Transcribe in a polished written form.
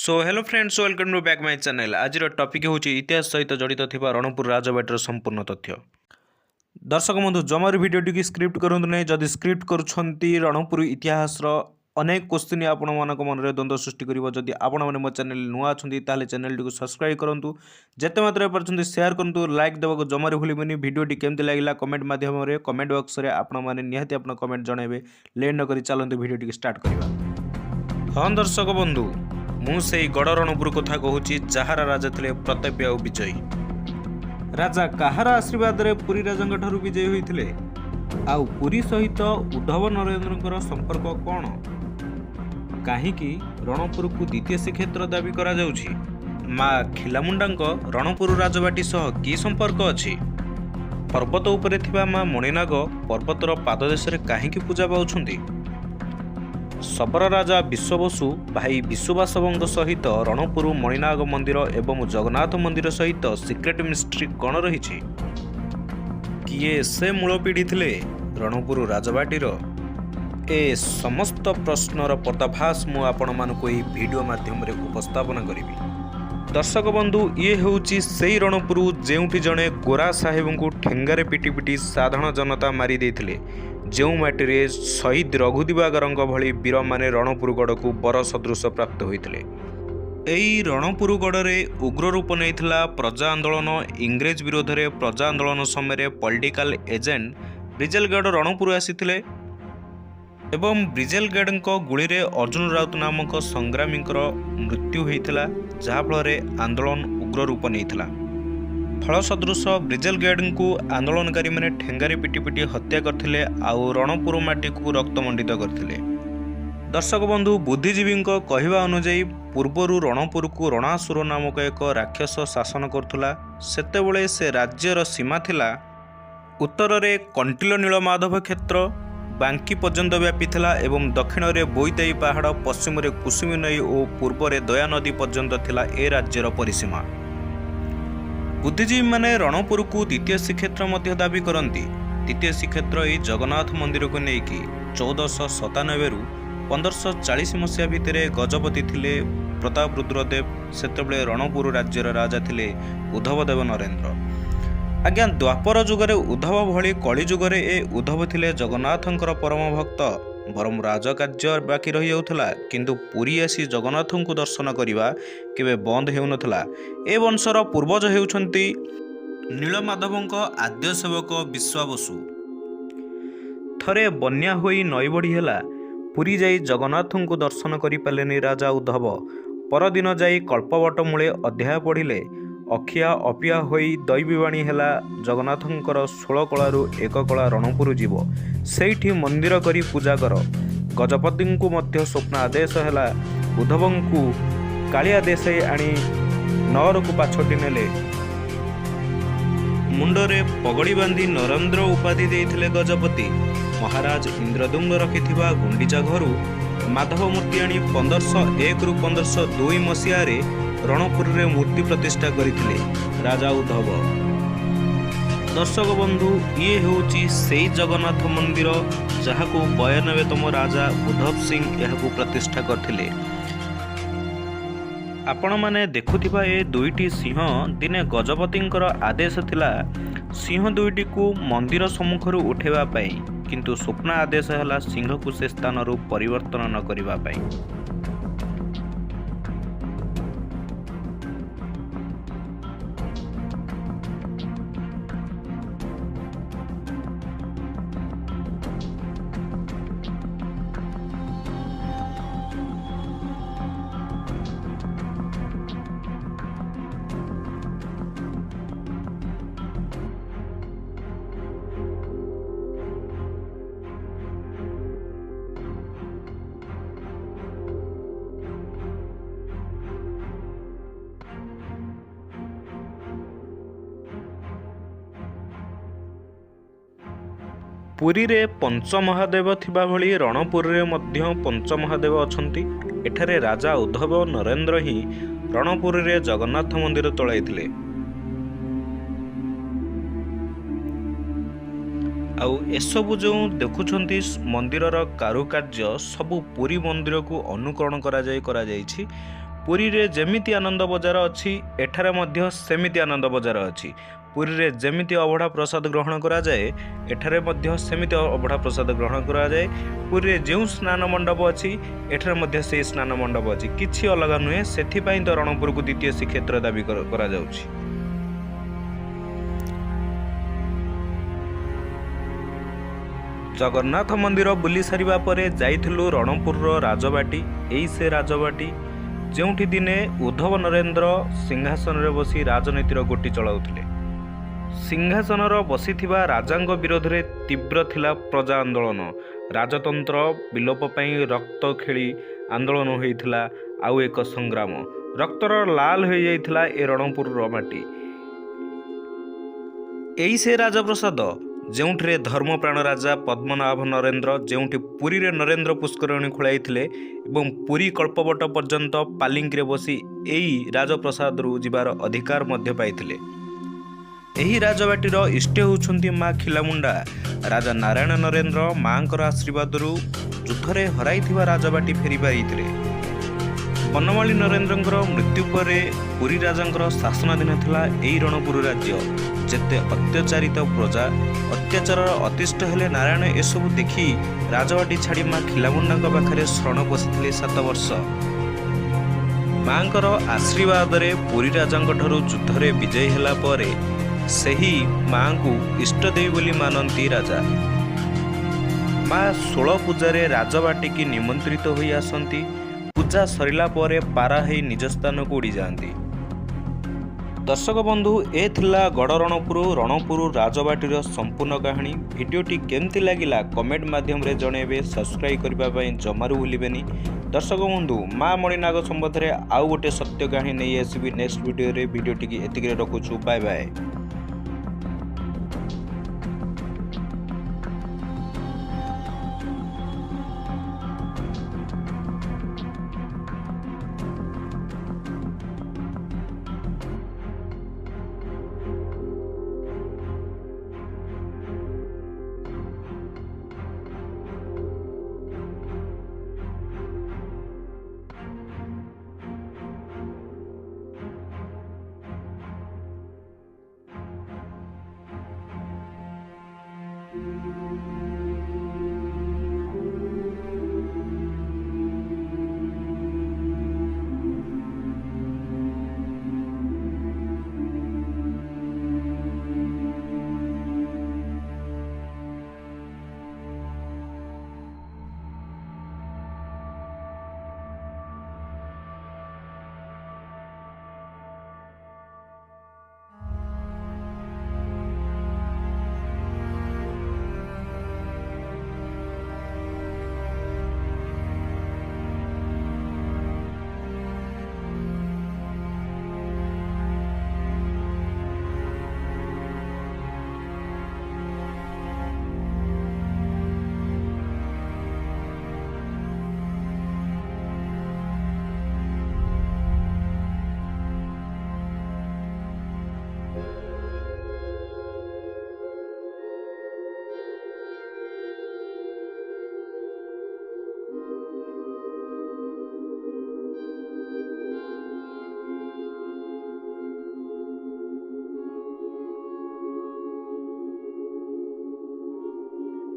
So hello friends, welcome to back my channel. आज topic हूँ इतिहास सहित जड़ित थी रणपुर राजबाटीर संपूर्ण तथ्य। दर्शक बंधु जमार भिडियोटी की स्क्रिप्ट करूँ नहीं, जदि स्क्रिप्ट करुँच रणपुर इतिहास अनेक क्वेश्चन आपण मान मन में द्वंद्व सृष्टि कर। जदि आपण मैंने मो चैनल नुआ अच्छा चैनल टी सब्सक्राइब करूँ, जिते मात्रा पार्टी शेयर करूँ, लाइक देवा जमार भूलि। भिडियोटी केमती लगे कमेंट मध्यम कमेंट बॉक्स में आपने निहाती अपना कमेंट जनइबे। लेट नक चलते भिडियोटी स्टार्ट करवा। हाँ दर्शक बंधु, मु से गड़ रणपुर कथा कहूँ जार राजा थे प्रतापी और विजयी। राजा कहार आशीर्वाद रे पुरी राजा ठारू विजयी होइथिले? आउ पुरी सहित उद्धव नरेंद्र संपर्क कौन? कहीं रणपुर को द्वितीय श्रीक्षेत्र दाबी करा जाउछि? माँ खिलामुंडा रणपुर राजबाटी सह की संपर्क अछि? पर्वत उपरे थिबा माँ मणिनाग पर्वतर पाददेश कहीं पूजा पाउछंती? शबर राजा विश्वबसु भाई विश्ववासव सहित रणपुर मणिनाग मंदिर एवं जगन्नाथ मंदिर सहित सिक्रेट मिस्ट्री कौन रही? किए से मूल पीढ़ी थिले रणपुर राजबाटीर? ए समस्त प्रश्नर पर्दाफाश मु आपण मानकु एही वीडियो माध्यम रे उपस्थापन करिवि। दर्शक बंधु, ये होउची सेई रणपुर जेउठी जणे गोरा साहेब को ठेंगारे पिटी पिटी साधारण जनता मारी देथिले, जो माटी शहीद रघुदिबागर भली वीर माने रणपुर गढ़ को बर सदृश प्राप्त होते। यही रणपुर गढ़ उग्र रूप नहीं प्रजा आंदोलन। इंग्रेज विरोध में प्रजा आंदोलन समय पॉलिटिकल एजेंट ब्रिजेलगढ़ रणपुर आसीथिले एवं ब्रिजेलगढ़ गुली रे अर्जुन राउत नामक संग्रामी मृत्यु होता, जहाँफल आंदोलन उग्र रूप नहीं। फल सदृश ब्रिजेलगढ़ को आंदोलनकारी मैंने ठेंगारे पिटी पिटी हत्या करथिले आउ रणपुर माटी को रक्तमंडित करथिले। दर्शक बंधु, बुद्धिजीवी कहवा अनुजाई पूर्वर रणपुर को रणासुर नामक एक राक्षस शासन करुला। सेतेबेले से राज्यर सीमा थिला उत्तर में कंटिल नीलमाधव क्षेत्र बांकी पर्यंत व्यापी थिला एवं दक्षिण में बोईताई पहाड़, पश्चिम में कुसुमी नई और पूर्व में दया नदी पर्यंत थिला ए राज्यर परिसीमा। बुद्धिजीवी माने रणपुर को द्वितीय श्रीक्षेत्र मध्य दाबी करती। द्वितीय श्रीक्षेत्र यही जगन्नाथ मंदिर को लेकिन 1497 रु 1540 मसीहा भितर गजपति थिले प्रताप रुद्रदेव। सेतबेले रणपुर राज्यर राजा थिले उद्धवदेव नरेंद्र। आज्ञा द्वापर जुगरे उद्धव भली कली जुगरे ए उद्धव थिले जगन्नाथंकर परम भक्त। बरम राजकार्य बाकी रही जाउथला, किंतु पुरी आसी जगन्नाथ को दर्शन करने केबे बंद हेउनथला। ए वंशर पूर्वज हेउछंती नीलमाधव आद्य सेवक विश्वाबसु। थरे बन्या होई नई बढ़ी हेला, पुरी जाई जगन्नाथ को दर्शन करि पालेनी राजा उद्धव। परदिन जाई कल्पवट मूले अध्याय पढ़िले। अखिया अपिया होई दैवीवाणी हेला, जगन्नाथंकर 16 कलारू एक कला रणपुर जीव, सेठी मंदिर करी पूजा कर। गजपति को मध्य स्वप्न आदेश हेला, उद्धव को कालिया देशे आनी नगर को पाछटी नेले। मुंडरे पगड़ी बांधी नरेंद्र उपाधि देइथिले गजपति। महाराज इंद्रदुम्न रखिथिबा गुंडीचा घरू माधव मूर्ति आनी 1501 रु 1502 मसीह रणपुर रे मूर्ति प्रतिष्ठा करथिले राजा उद्धव। दर्शक बंधु, ये होची सेई जगन्नाथ मंदिर जहाको 92तम राजा उद्धव सिंह यहाकू प्रतिष्ठा करथिले। आपण माने देखुथिबा ए दुईटी सिंह दिने गजपतिंकर आदेश थिला सिंह दुईटी को मंदिर सम्मुखरु उठेबा पई, किंतु स्वप्न आदेश हला सिंह को से स्थानरु परिवर्तन न करिबा पई। पुरी रे पंचमहादेव थिबा भली रणपुर रे मध्य पंचमहादेव अछंती। एठारे राजा उद्धव नरेंद्र ही रणपुर रे जगन्नाथ मंदिर तोलाइथिले। आउ एसबू जो देखुंट मंदिर कारुकार्य सबू पुरी मंदिर को अनुकरण करा जायछि। पुरी रे जेमिति आनंद बजार अच्छी एठारे मध्य सेमिति आनंद बजार अच्छी। पुरी रे जेमिति अबढ़ा प्रसाद ग्रहण करा जाए एठारे मध्य सेमिति अबढ़ा प्रसाद ग्रहण करा जाए। पुरी रे जो स्नान मंडप अच्छी एठारे मध्य से स्नान मंडप अच्छी, किछि अलग नुहे। सेथिपाई तो रणपुर को द्वितीय श्रीक्षेत्र दाबी करा जाउछि। जगन्नाथ मंदिर बुली सारिबा परे जाइथिलु रणपुर राजबाटी। एई से राजबाटी जोंठी दिने उद्धव नरेंद्र सिंहासन रे बसी राजनीतिर गोटी चलाउथिले। सिंहासन बसीथिबा राजांग विरोध रे तीव्र थिला प्रजा आंदोलन। राजतंत्र विलोप पई रक्त खेली आंदोलन होइथिला। आउ एक संग्राम रक्तर लाल हो जाइथिला ए रणपुर माटी। एई से राजप्रसाद जोंठरे धर्मप्राण राजा पद्मनाभ नरेंद्र जोंठी पुरी रे नरेंद्र पुष्करणी खोलाइथिले एवं पुरी कल्पवट पर्यंत पालिंकी बसी एई राजप्रसाद रु जिबार अधिकार मध्य पाइथिले। एही राजबाटीर इष्ट होउछंती माँ खिलामुंडा। राजा नारायण नरेंद्र माँकर आशीर्वाद युद्धरे हराइथिबा राजबाटी फेरी पाइथिले। बनमाली नरेंद्रंकर मृत्यु परे पुरी राजांकर शासनाधीन थिला एई रणपुर राज्य। जेते अत्याचारित प्रजा अत्याचार अतिष्ठ हेले नारायण एसबू देखि राजबाटी छाड़ी माँ खिलामुंडा पाखरे शरण पशिथिले 7 वर्ष। माँकर आशीर्वाद रे पुरी राजांक ठारू युद्धरे विजयी हेला परे सही माँ को इष्टदेवी बोली मानती राजा। माँ 16 पूजारे राजबाटी की निमंत्रित होई आसंती। पूजा सरिला परे पारा हेई निज स्थान को उड़ी जाती। दर्शक बंधु ए थिला गड़ रणपुर राजबाटीर संपूर्ण कहानी। भिडियोटी केमती लगिला कमेंट माध्यम रे जणेबे। सब्सक्राइब करबा पई जमारू भूलिबेनी। दर्शक बंधु माँ मणिनाग संबंध रे आउ गोटे सत्य कहानी नहीं आसबि नेक्स्ट वीडियो रे। भिडियोटी एतिके रखुछु। Bye bye.